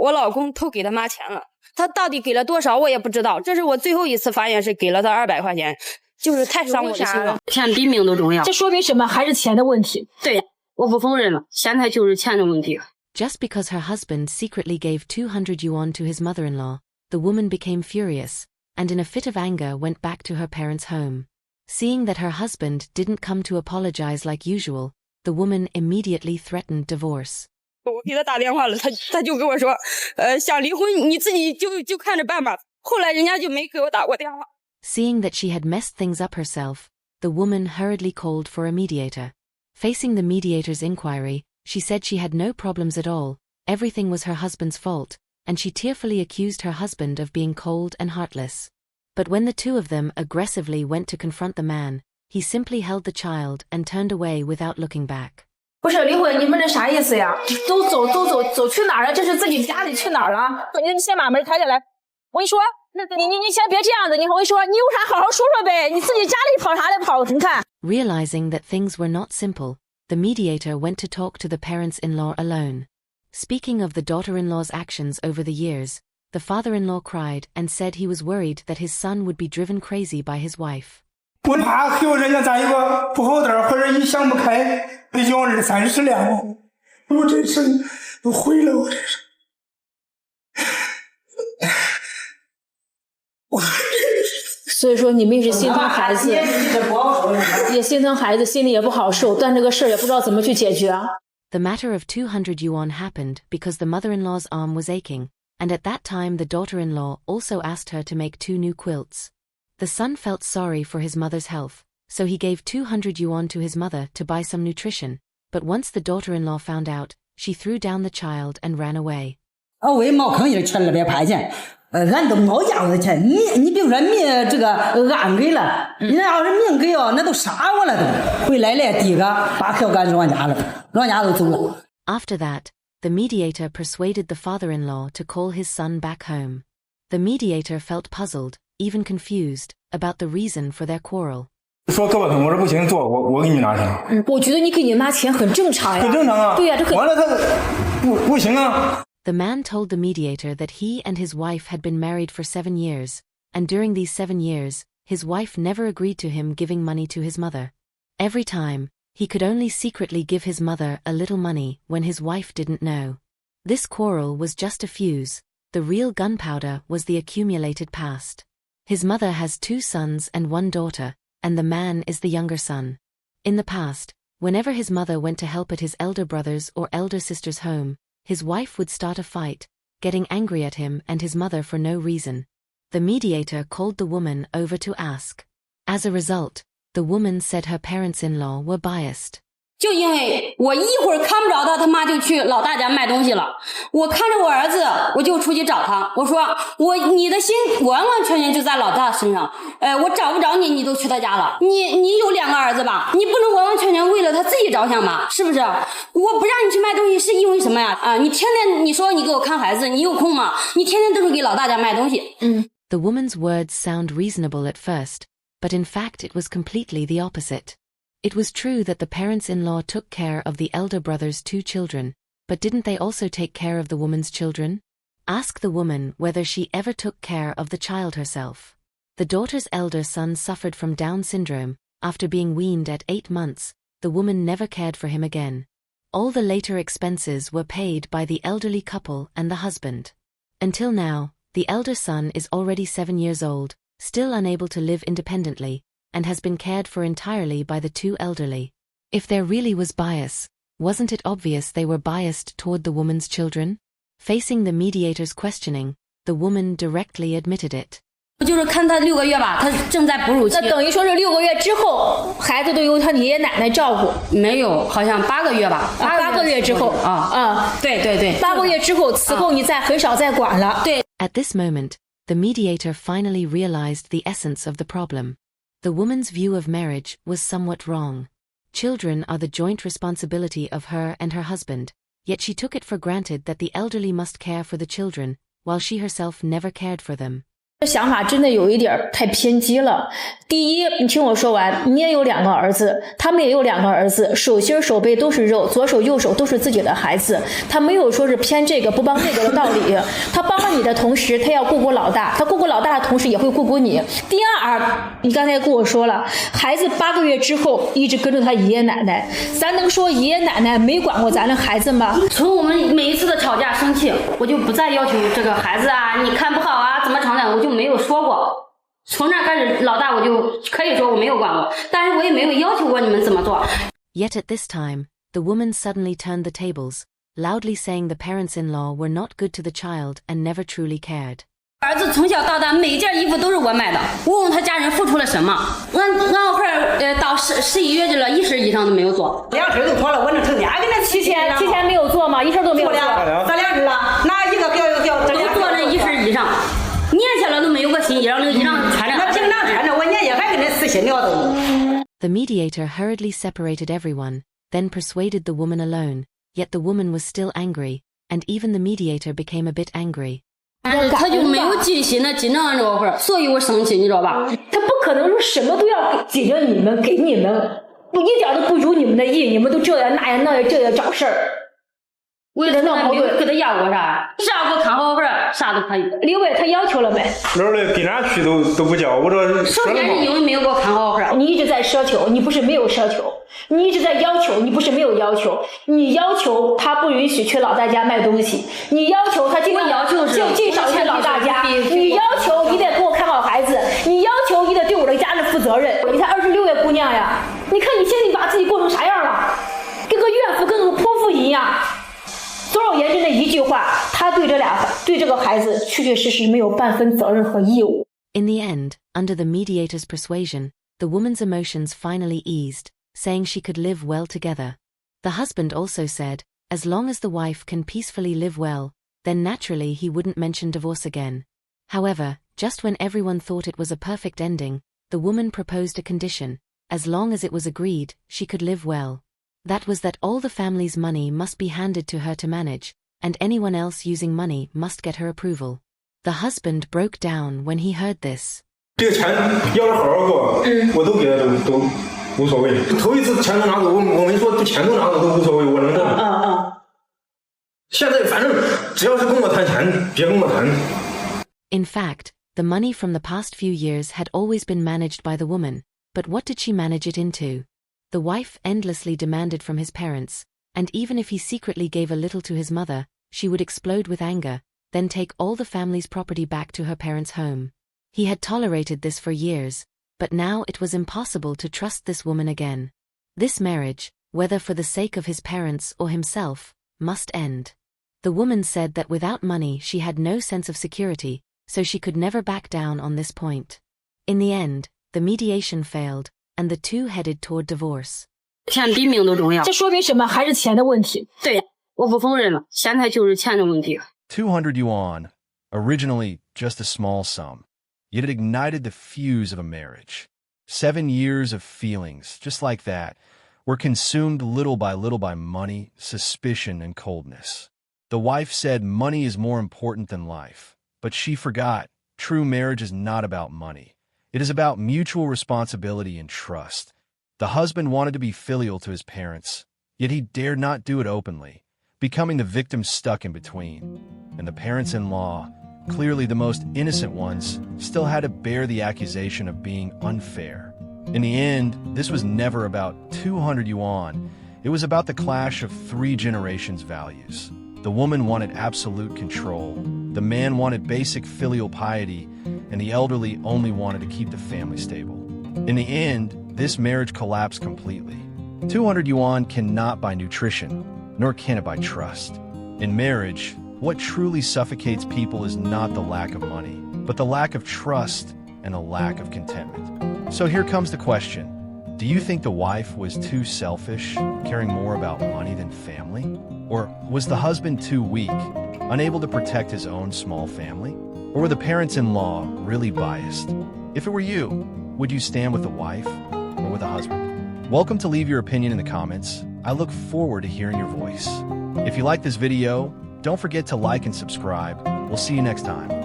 我老公偷给他妈钱了，他到底给了多少我也不知道，这是我最后一次发现是给了他200块钱，就是太伤我的心了。钱比命都重要。这说明什么？还是钱的问题。对，我不否认了，现在就是钱的问题。Just because her husband secretly gave 200 yuan to his mother-in-law, the woman became furious, and in a fit of anger went back to her parents' home. Seeing that her husband didn't come to apologize like usual, the woman immediately threatened divorce. 我给他打电话了，他就跟我说，想离婚你自己就看着办吧。后来人家就没给我打过电话。Seeing that she had messed things up herself, the woman hurriedly called for a mediator. Facing the mediator's inquiry, she said she had no problems at all, everything was her husband's fault, and she tearfully accused her husband of being cold and heartless. But when the two of them aggressively went to confront the man, he simply held the child and turned away without looking back. 不是离婚，你们这啥意思呀？都走去哪儿了？这是自己家里去哪儿了？你先把门开下来。我跟你说，你先别这样子。我跟你说，你有啥好好说说呗。你自己家里跑啥来跑？你看。Realizing that things were not simple, the mediator went to talk to the parents-in-law alone. Speaking of the daughter-in-law's actions over the years, the father-in-law cried and said he was worried that his son would be driven crazy by his wife. 我怕和人家在一个不好点或者一想不开，被要20-30两，我这是都毁了，我这是。所以说你们也是心疼孩子，也心疼孩子，心里也不好受，但这个事儿也不知道怎么去解决。The matter of 200 yuan happened because the mother-in-law's arm was aching, and at that time the daughter-in-law also asked her to make 2 new quilts. The son felt sorry for his mother's health, so he gave 200 yuan to his mother to buy some nutrition, but once the daughter-in-law found out, she threw down the child and ran away. 为茅坑也吃200块钱，俺都没要的钱。你比如说你这个俺给了，人家要是明给哦，那都杀我了都。回来了，第一个把票赶老家了，老家都走了。After that, the mediator persuaded the father-in-law to call his son back home. The mediator felt puzzled, even confused, about the reason for their quarrel. 说做不成，我说不行，做我给你拿钱。我觉得你给你拿钱很正常呀。很正常啊。对呀，这很。完了他不行啊。The man told the mediator that he and his wife had been married for 7 years, and during these 7 years, his wife never agreed to him giving money to his mother. Every time, he could only secretly give his mother a little money when his wife didn't know. This quarrel was just a fuse, the real gunpowder was the accumulated past. His mother has 2 sons and 1 daughter, and the man is the younger son. In the past, whenever his mother went to help at his elder brother's or elder sister's home, his wife would start a fight, getting angry at him and his mother for no reason. The mediator called the woman over to ask. As a result, the woman said her parents-in-law were biased. 就因为我一会儿看不着他妈就去老大家卖东西了。我看着我儿子，我就出去找他。我说你的心完完全全就在老大身上。我找不着你，你都去他家了。你有2个儿子吧？你不能完完全全为了他自己着想吧？是不是？我不让你去卖东西是因为什么呀？你天天你说你给我看孩子，你有空吗？你天天都是给老大家卖东西。The woman's words sound reasonable at first, but in fact it was completely the opposite. It was true that the parents-in-law took care of the elder brother's 2 children, but didn't they also take care of the woman's children? Ask the woman whether she ever took care of the child herself. The daughter's elder son suffered from Down syndrome. After being weaned at 8 months, the woman never cared for him again. All the later expenses were paid by the elderly couple and the husband. Until now, the elder son is already 7 years old, still unable to live independently, and has been cared for entirely by the 2 elderly. If there really was bias, wasn't it obvious they were biased toward the woman's children? Facing the mediator's questioning, the woman directly admitted it. 就是看他6个月吧，他正在哺乳期。那等于说是6个月之后，孩子都由他爷爷奶奶照顾。没有，好像8个月吧。8个月之后对8个月之后，此后你很少再管了。对。At this moment, the mediator finally realized the essence of the problem. The woman's view of marriage was somewhat wrong. Children are the joint responsibility of her and her husband, yet she took it for granted that the elderly must care for the children, while she herself never cared for them. 这想法真的有一点太偏激了。第一，你听我说完，你也有2个儿子，他们也有2个儿子，手心手背都是肉，左手右手都是自己的孩子，他没有说是偏这个不帮那个的道理。他帮了你的同时，他要顾顾老大，他顾顾老大的同时也会顾顾你。第二，你刚才跟我说了，孩子8个月之后一直跟着他爷爷奶奶，咱能说爷爷奶奶没管过咱的孩子吗？从我们每一次的吵架生气，我就不再要求这个孩子啊，你看不好啊，怎么成长，我就没有说过。从那开始，老大我就可以说我没有管过，但是我也没有要求过你们怎么做。Yet at this time, the woman suddenly turned the tables, loudly saying the parents-in-law were not good to the child and never truly cared. 儿子从小到大每件衣服都是我买的，问问他家人付出了什么。俺会到11月去了，1身以上都没有做。2身都脱了，我能成天跟那提前没有做吗？1身都没有做。咱2身了，哪一个掉一个掉，都做了1身以上，年下来都没有个新衣裳，那个衣裳穿着。那平常穿着，我年也还跟那撕心了都。The mediator hurriedly separated everyone, then persuaded the woman alone, yet the woman was still angry, and even the mediator became a bit angry. 但是他就没有尽心的尽正这个份，所以我生气，你知道吧？他不可能说什么都要解决你们，给你们，一点都不如你们的意，你们都这样那样那样这样找事儿。为了闹矛盾，给他要过啥？啥给我看好份，啥都可以。刘伟他要求了没？哪儿嘞？跟哪去都不叫，我这首先是因为没有给我看好份。你一直在奢求，你不是没有奢求；你一直在要求，你不是没有要求。你要求他不允许去老大家卖东西，你要求他尽量就尽少去老大家，你要求你得给我看好孩子，你要求你得对我的家人负责任。你才26月姑娘呀，你看你现在把自己过成啥样了？跟个怨妇，跟个泼妇一样。总而言之，那一句话，他对这个孩子确确实实没有半分责任和义务。In the end, under the mediator's persuasion, the woman's emotions finally eased, saying she could live well together. The husband also said, as long as the wife can peacefully live well, then naturally he wouldn't mention divorce again. However, just when everyone thought it was a perfect ending, the woman proposed a condition: as long as it was agreed, she could live well. That was that all the family's money must be handed to her to manage, and anyone else using money must get her approval. The husband broke down when he heard this. 这个钱要是好好过，我都给他都无所谓。头一次钱都拿走，我没说钱都拿走都无所谓，我能挣。现在反正只要是跟我谈钱，别跟我谈。In fact, the money from the past few years had always been managed by the woman, but what did she manage it into? The wife endlessly demanded from his parents, and even if he secretly gave a little to his mother, she would explode with anger, then take all the family's property back to her parents' home. He had tolerated this for years, but now it was impossible to trust this woman again. This marriage, whether for the sake of his parents or himself, must end. The woman said that without money she had no sense of security, so she could never back down on this point. In the end, the mediation failed, and the two headed toward divorce. 钱比命都重要。这说明什么？还是钱的问题。对，我不否认了，现在就是钱的问题。200 yuan, originally just a small sum, yet it ignited the fuse of a marriage. 7 years of feelings, just like that, were consumed little by money, suspicion, and coldness. The wife said money is more important than life, but she forgot true marriage is not about money. It is about mutual responsibility and trust. The husband wanted to be filial to his parents, yet he dared not do it openly, becoming the victim stuck in between. And the parents-in-law, clearly the most innocent ones, still had to bear the accusation of being unfair. In the end, this was never about 200 yuan. It was about the clash of 3 generations' values. The woman wanted absolute control, the man wanted basic filial piety, and the elderly only wanted to keep the family stable. In the end, this marriage collapsed completely. 200 yuan cannot buy nutrition, nor can it buy trust. In marriage, what truly suffocates people is not the lack of money, but the lack of trust and a lack of contentment. So here comes the question. Do you think the wife was too selfish, caring more about money than family? Or was the husband too weak, unable to protect his own small family? Or were the parents-in-law really biased? If it were you, would you stand with the wife or with the husband? Welcome to leave your opinion in the comments. I look forward to hearing your voice. If you like this video, don't forget to like and subscribe. We'll see you next time.